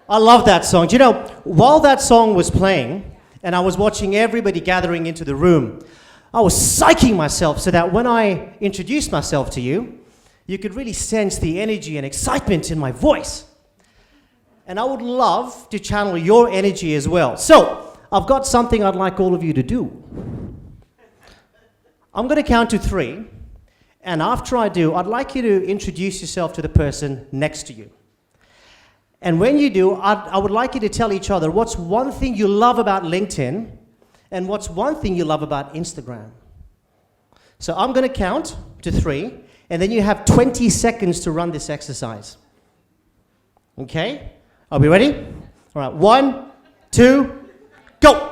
I love that song. Do you know, while that song was playing, and I was watching everybody gathering into the room, I was psyching myself so that when I introduced myself to you, you could really sense the energy and excitement in my voice. And I would love to channel your energy as well. So, I've got something I'd like all of you to do. I'm going to count to 3, and after I do, I'd like you to introduce yourself to the person next to you. And when you do, I would like you to tell each other what's one thing you love about LinkedIn and what's one thing you love about Instagram. So I'm going to count to 3, and then you have 20 seconds to run this exercise. Okay? Are we ready? All right, 1, 2, go!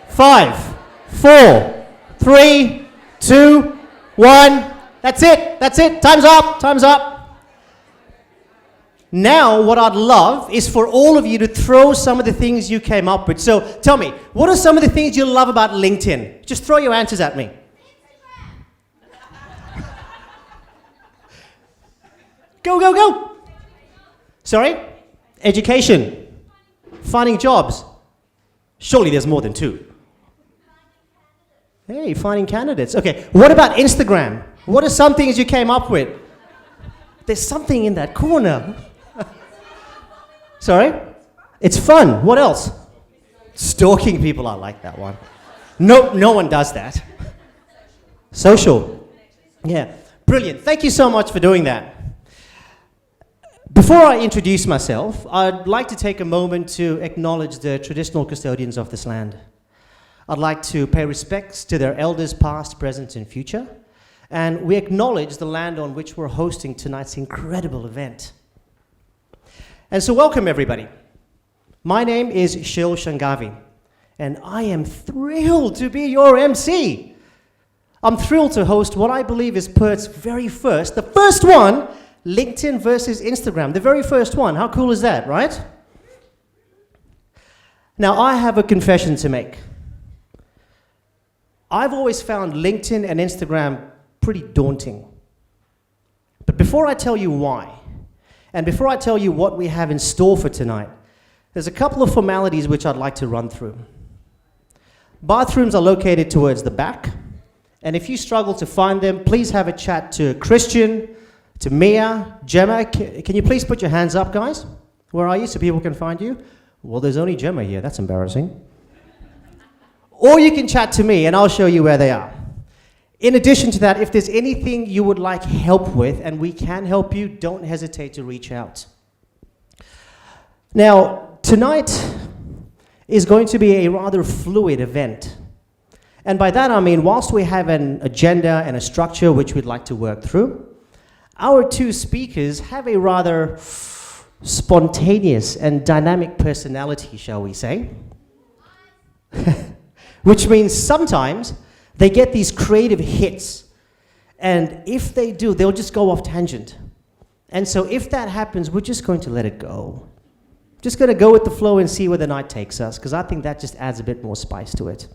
Five, 4, 3, 2, 1. That's it. That's it. Time's up. Time's up. Now, what I'd love is for all of you to throw some of the things you came up with. So, tell me, what are some of the things you love about LinkedIn? Just throw your answers at me. Go, go, go. Sorry? Education. Finding jobs. Surely there's more than 2. Hey, finding candidates. Okay, what about Instagram? What are some things you came up with? There's something in that corner. Sorry? It's fun. What else? Stalking people. I like that one. No one does that. Social. Yeah, brilliant. Thank you so much for doing that. Before I introduce myself, I'd like to take a moment to acknowledge the traditional custodians of this land. I'd like to pay respects to their elders past, present, and future. And we acknowledge the land on which we're hosting tonight's incredible event. And so welcome, everybody. My name is Shil Shanghavi, and I am thrilled to be your MC. I'm thrilled to host what I believe is Perth's very first, the first one, LinkedIn versus Instagram, the very first one. How cool is that, right? Now, I have a confession to make. I've always found LinkedIn and Instagram pretty daunting. But before I tell you why, and before I tell you what we have in store for tonight, there's a couple of formalities which I'd like to run through. Bathrooms are located towards the back, and if you struggle to find them, please have a chat to Christian, to Mia, Gemma. Can you please put your hands up, guys? Where are you so people can find you? Well, there's only Gemma here. That's embarrassing. Or you can chat to me and I'll show you where they are. In addition to that, if there's anything you would like help with and we can help you, don't hesitate to reach out. Now, tonight is going to be a rather fluid event. And by that I mean, whilst we have an agenda and a structure which we'd like to work through, our 2 speakers have a rather spontaneous and dynamic personality, shall we say. Which means sometimes they get these creative hits, and if they do, they'll just go off tangent. And so if that happens, we're just going to let it go. Just going to go with the flow and see where the night takes us, because I think that just adds a bit more spice to it.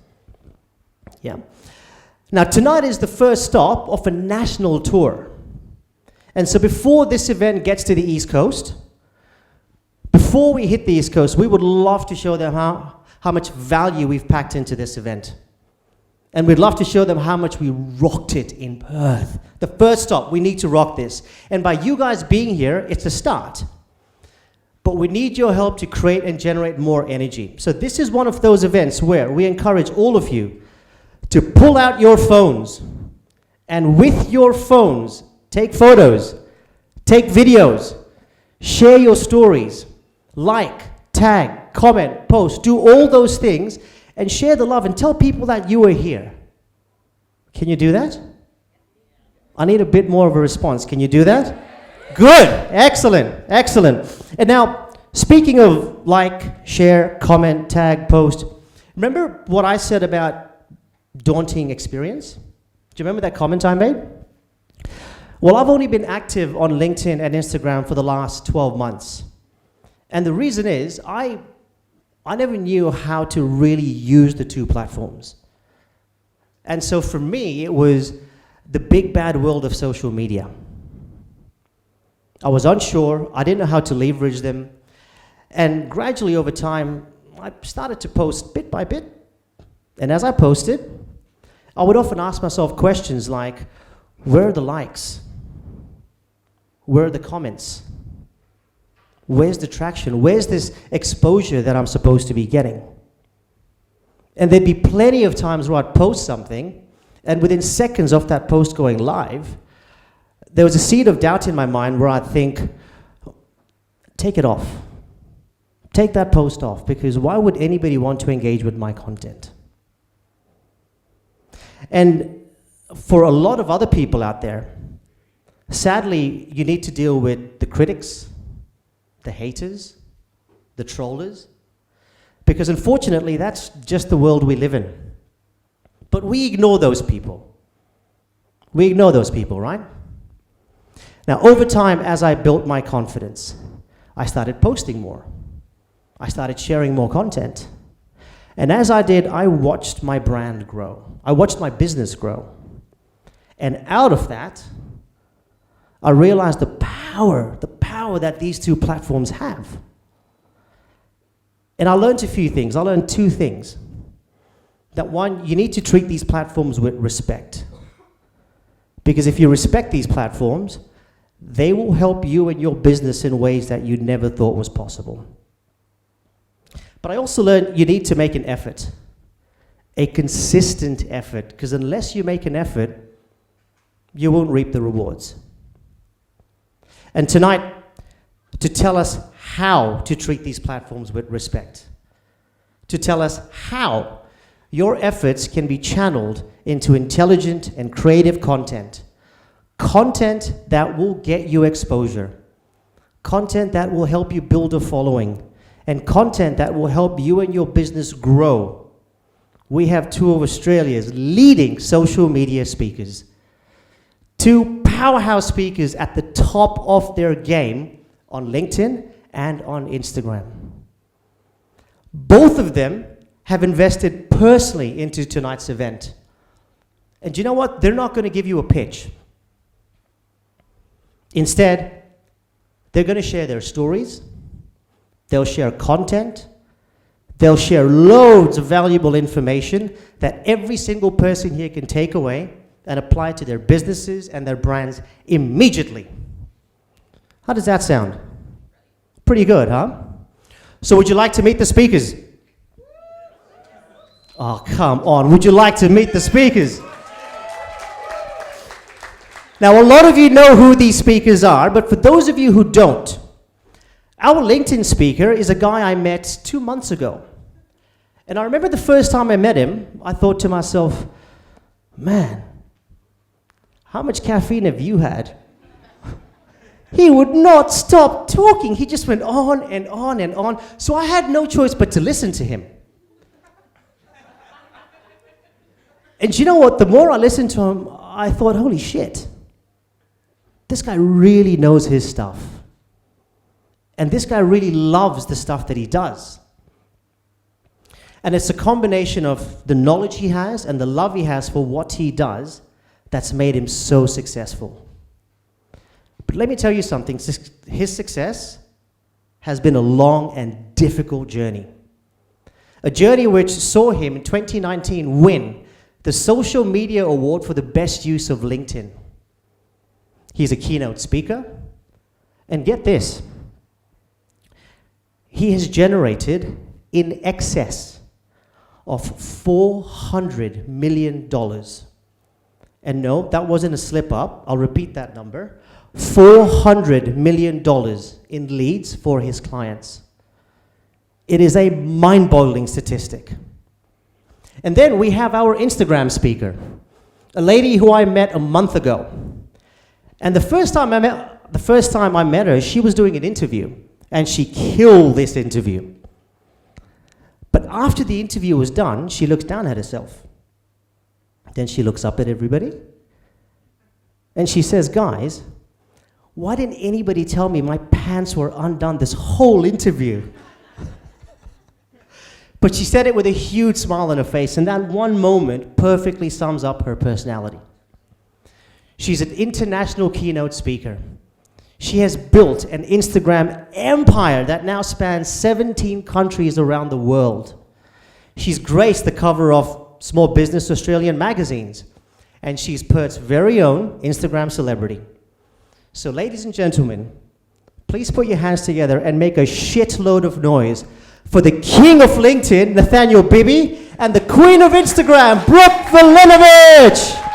Yeah. Now, tonight is the first stop of a national tour. And so before this event gets to the East Coast, before we hit the East Coast, we would love to show them how much value we've packed into this event. And we'd love to show them how much we rocked it in Perth. The first stop, we need to rock this. And by you guys being here, it's a start. But we need your help to create and generate more energy. So this is one of those events where we encourage all of you to pull out your phones. And with your phones, take photos, take videos, share your stories, like, tag, comment, post, do all those things, and share the love and tell people that you are here. Can you do that? I need a bit more of a response. Can you do that? Good. Excellent. Excellent. And now, Speaking of like, share, comment, tag, post, remember what I said about daunting experience? Do you remember that comment I made? Well, I've only been active on LinkedIn and Instagram for the last 12 months. And the reason is, I never knew how to really use the two platforms. And so for me, it was the big bad world of social media. I was unsure, I didn't know how to leverage them. And gradually over time, I started to post bit by bit. And as I posted, I would often ask myself questions like, where are the likes? Where are the comments? Where's the traction? Where's this exposure that I'm supposed to be getting? And there'd be plenty of times where I'd post something, and within seconds of that post going live, there was a seed of doubt in my mind where I'd think, take it off. Take that post off, because why would anybody want to engage with my content? And for a lot of other people out there, sadly, you need to deal with the critics, the haters, the trollers, because unfortunately, that's just the world we live in. But we ignore those people. We ignore those people, right? Now, over time, as I built my confidence, I started posting more. I started sharing more content. And as I did, I watched my brand grow. I watched my business grow. And out of that, I realized the power that these two platforms have. And I learned a few things. I learned two things. That one, you need to treat these platforms with respect. Because if you respect these platforms, they will help you and your business in ways that you never thought was possible. But I also learned you need to make an effort, a consistent effort, because unless you make an effort, you won't reap the rewards. And tonight, to tell us how to treat these platforms with respect, to tell us how your efforts can be channeled into intelligent and creative content, content that will get you exposure, content that will help you build a following, and content that will help you and your business grow. We have two of Australia's leading social media speakers, two powerhouse speakers at the top of their game on LinkedIn and on Instagram. Both of them have invested personally into tonight's event. And do you know what? They're not going to give you a pitch. Instead, they're going to share their stories. They'll share content. They'll share loads of valuable information that every single person here can take away and apply to their businesses and their brands immediately. How does that sound? Pretty good, huh? So would you like to meet the speakers? Oh, come on. Would you like to meet the speakers? Now, a lot of you know who these speakers are, but for those of you who don't, our LinkedIn speaker is a guy I met 2 months ago. And I remember the first time I met him, I thought to myself, man, how much caffeine have you had? He would not stop talking. He just went on and on and on. So I had no choice but to listen to him. And you know what? The more I listened to him, I thought, holy shit. This guy really knows his stuff. And this guy really loves the stuff that he does. And it's a combination of the knowledge he has and the love he has for what he does that's made him so successful. But let me tell you something. His success has been a long and difficult journey. A journey which saw him in 2019 win the Social Media Award for the best use of LinkedIn. He's a keynote speaker. And get this. He has generated in excess of $400 million. And no, that wasn't a slip up. I'll repeat that number. $400 million in leads for his clients. It is a mind-boggling statistic. And then we have our Instagram speaker, a lady who I met a month ago. And the first time I met her, she was doing an interview. And she killed this interview. But after the interview was done, she looks down at herself. Then she looks up at everybody. And she says, guys, why didn't anybody tell me my pants were undone this whole interview? But she said it with a huge smile on her face, and that one moment perfectly sums up her personality. She's an international keynote speaker. She has built an Instagram empire that now spans 17 countries around the world. She's graced the cover of Small Business Australian magazines, and she's Perth's very own Instagram celebrity. So ladies and gentlemen, please put your hands together and make a shitload of noise for the king of LinkedIn, Nathaniel Bibby, and the queen of Instagram, Brooke Vulinovich!